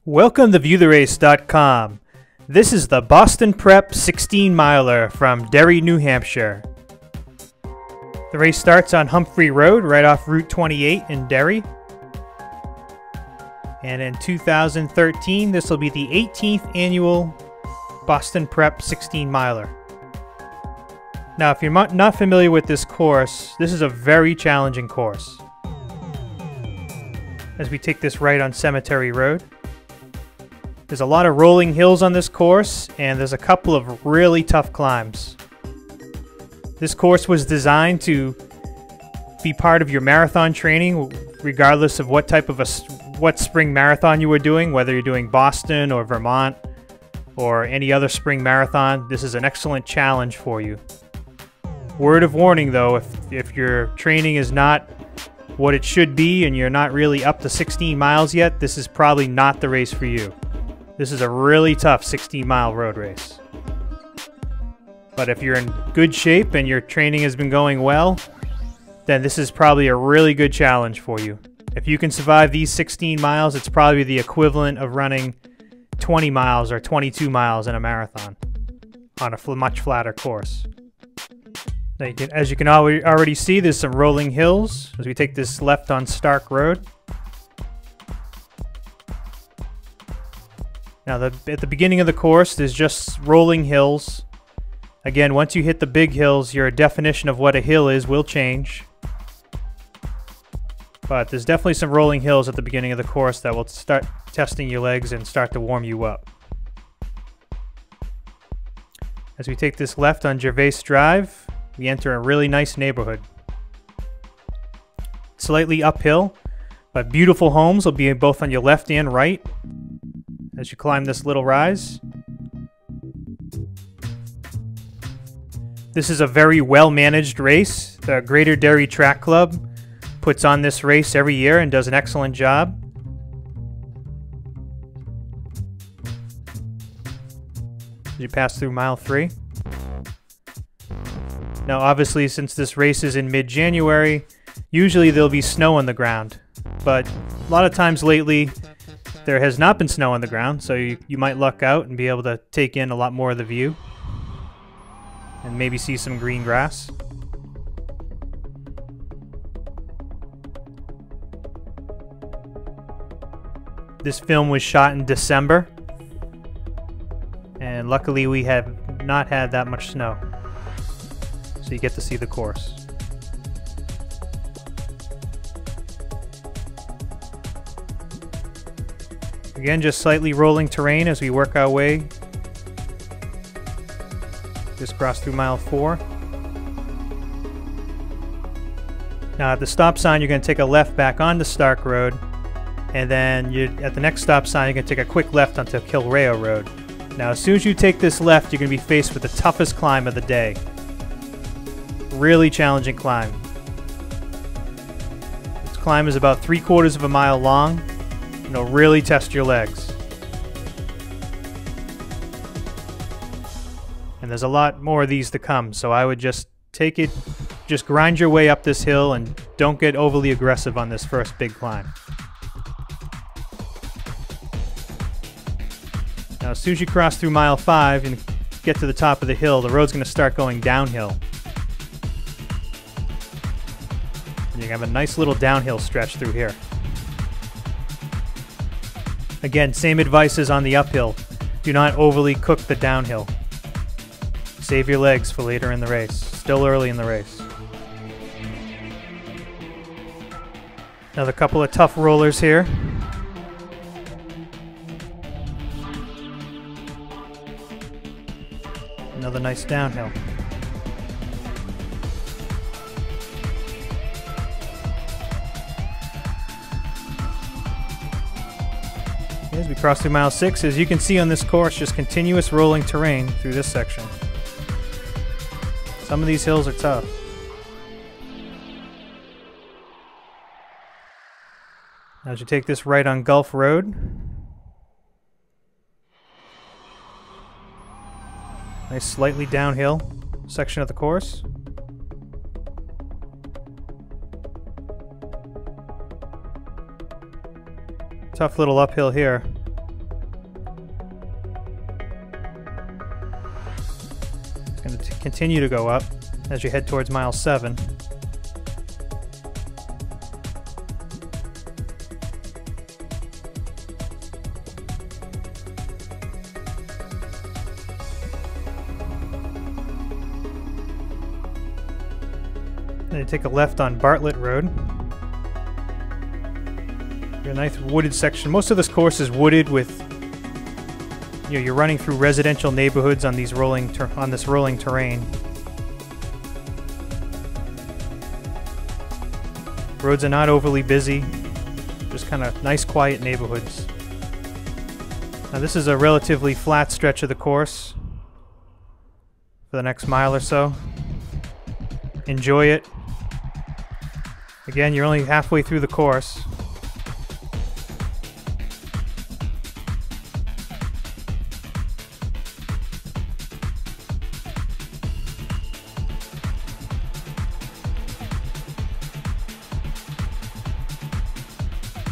Welcome to ViewTheRace.com. This is the Boston Prep 16 miler from Derry, New Hampshire. The race starts on Humphrey Road, right off Route 28 in Derry. And in 2013, this will be the 18th annual Boston Prep 16 miler. Now, if you're not familiar with this course, this is a very challenging course. As we take this right on Cemetery Road. There's a lot of rolling hills on this course, and there's a couple of really tough climbs. This course was designed to be part of your marathon training, regardless of what type of what spring marathon you were doing, whether you're doing Boston or Vermont or any other spring marathon. This is an excellent challenge for you. Word of warning though, if your training is not what it should be and you're not really up to 16 miles yet, this is probably not the race for you. This is a really tough 16-mile road race. But if you're in good shape and your training has been going well, then this is probably a really good challenge for you. If you can survive these 16 miles, it's probably the equivalent of running 20 miles or 22 miles in a marathon on a much flatter course. Now as you can already see, there's some rolling hills as we take this left on Stark Road. Now, at the beginning of the course, there's just rolling hills. Again, once you hit the big hills, your definition of what a hill is will change. But there's definitely some rolling hills at the beginning of the course that will start testing your legs and start to warm you up. As we take this left on Gervais Drive, we enter a really nice neighborhood. Slightly uphill, but beautiful homes will be both on your left and right. As you climb this little rise. This is a very well-managed race. The Greater Derry Track Club puts on this race every year and does an excellent job. As you pass through mile 3. Now obviously, since this race is in mid-January, usually there'll be snow on the ground. But a lot of times lately, there has not been snow on the ground, so you might luck out and be able to take in a lot more of the view and maybe see some green grass. This film was shot in December, and luckily we have not had that much snow, so you get to see the course. Again, just slightly rolling terrain as we work our way. Just cross through mile 4. Now at the stop sign, you're going to take a left back onto Stark Road. And then at the next stop sign, you're going to take a quick left onto Kilrayo Road. Now as soon as you take this left, you're going to be faced with the toughest climb of the day. Really challenging climb. This climb is about 3/4 of a mile long. It'll really test your legs. And there's a lot more of these to come, so I would just take it, just grind your way up this hill and don't get overly aggressive on this first big climb. Now as soon as you cross through mile 5 and get to the top of the hill, the road's going to start going downhill. And you have a nice little downhill stretch through here. Again, same advice as on the uphill. Do not overly cook the downhill. Save your legs for later in the race. Still early in the race. Another couple of tough rollers here. Another nice downhill. As we cross through mile 6, as you can see on this course, just continuous rolling terrain through this section. Some of these hills are tough. As you take this right on Gulf Road, nice slightly downhill section of the course. Tough little uphill here. going to continue to go up as you head towards mile 7. Then you take a left on Bartlett Road. A nice wooded section. Most of this course is wooded with, you're running through residential neighborhoods on these on this rolling terrain. Roads are not overly busy, just kind of nice quiet neighborhoods. Now this is a relatively flat stretch of the course for the next mile or so. Enjoy it. Again, you're only halfway through the course.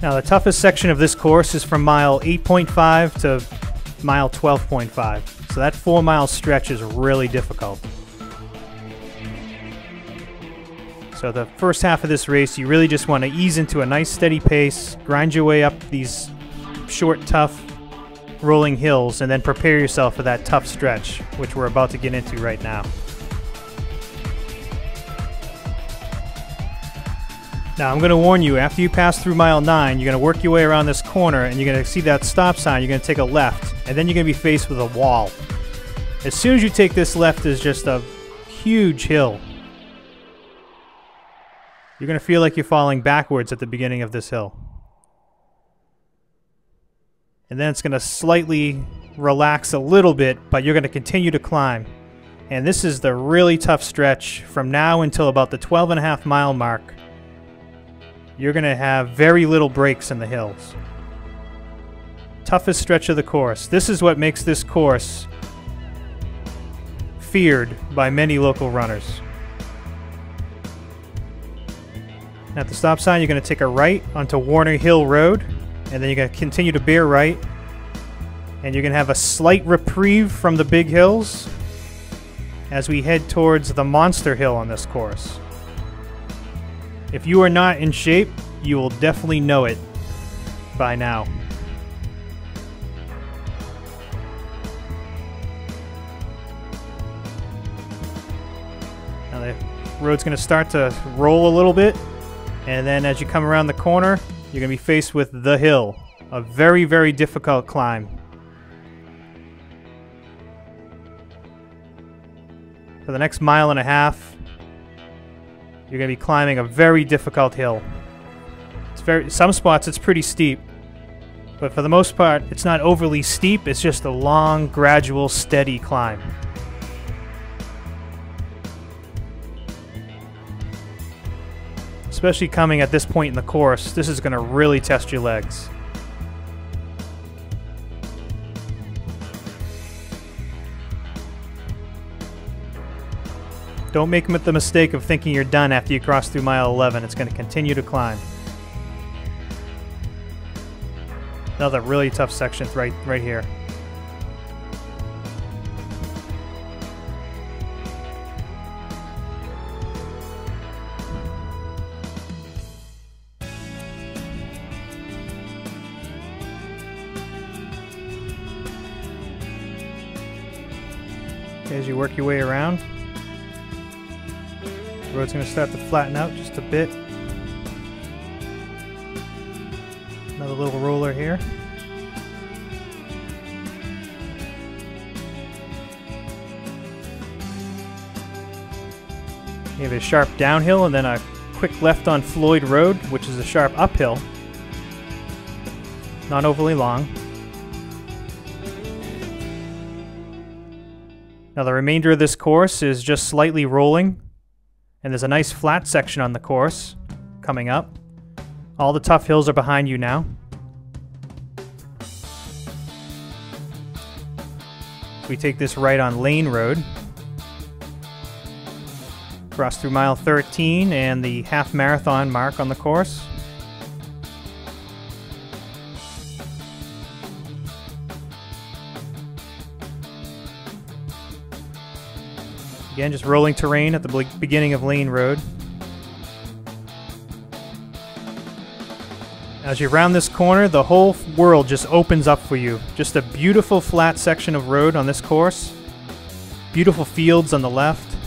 Now the toughest section of this course is from mile 8.5 to mile 12.5. So that 4-mile stretch is really difficult. So the first half of this race, you really just want to ease into a nice steady pace, grind your way up these short, tough, rolling hills, and then prepare yourself for that tough stretch, which we're about to get into right now. Now I'm going to warn you, after you pass through mile 9, you're going to work your way around this corner and you're going to see that stop sign, you're going to take a left, and then you're going to be faced with a wall. As soon as you take this left, there's just a huge hill. You're going to feel like you're falling backwards at the beginning of this hill. And then it's going to slightly relax a little bit, but you're going to continue to climb. And this is the really tough stretch from now until about the 12.5 mile mark. You're going to have very little breaks in the hills. Toughest stretch of the course. This is what makes this course feared by many local runners. At the stop sign, you're going to take a right onto Warner Hill Road, and then you're going to continue to bear right, and you're going to have a slight reprieve from the big hills as we head towards the monster hill on this course. If you are not in shape, you will definitely know it by now. Now the road's going to start to roll a little bit, and then as you come around the corner, you're going to be faced with the hill. A very, very difficult climb. For the next 1.5 miles, you're going to be climbing a very difficult hill. Some spots it's pretty steep, but for the most part it's not overly steep, it's just a long, gradual, steady climb. Especially coming at this point in the course, this is going to really test your legs. Don't make the mistake of thinking you're done after you cross through mile 11. It's going to continue to climb. Another really tough section right here. As you work your way around, the road's going to start to flatten out just a bit. Another little roller here. You have a sharp downhill and then a quick left on Floyd Road, which is a sharp uphill. Not overly long. Now the remainder of this course is just slightly rolling, and there's a nice flat section on the course coming up. All the tough hills are behind you now. We take this right on Lane Road. Cross through mile 13 and the half marathon mark on the course. Again, just rolling terrain at the beginning of Lane Road. As you round this corner, the whole world just opens up for you. Just a beautiful flat section of road on this course. Beautiful fields on the left.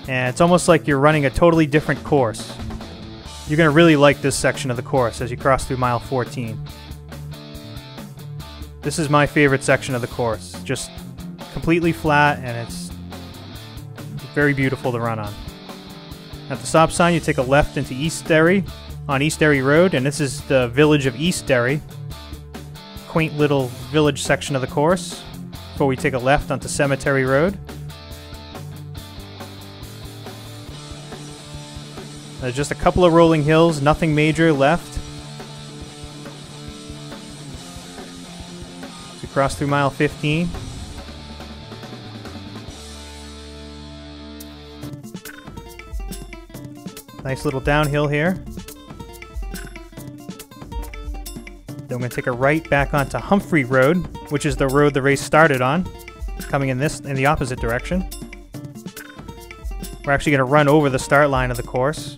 And it's almost like you're running a totally different course. You're going to really like this section of the course as you cross through mile 14. This is my favorite section of the course. Just completely flat, and it's very beautiful to run on. At the stop sign, you take a left into East Derry on East Derry Road, and this is the village of East Derry. Quaint little village section of the course before we take a left onto Cemetery Road. There's just a couple of rolling hills, nothing major left. So we cross through mile 15. Nice little downhill here. Then we're going to take a right back onto Humphrey Road, which is the road the race started on, coming in the opposite direction. We're actually going to run over the start line of the course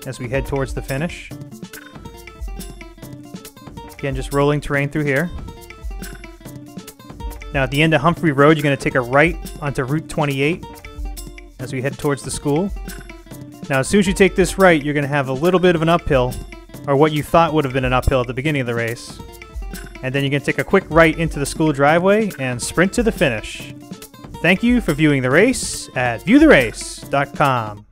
as we head towards the finish. Again, just rolling terrain through here. Now at the end of Humphrey Road, you're going to take a right onto Route 28 as we head towards the school. Now as soon as you take this right, you're going to have a little bit of an uphill, or what you thought would have been an uphill at the beginning of the race. And then you're going to take a quick right into the school driveway and sprint to the finish. Thank you for viewing the race at viewtherace.com.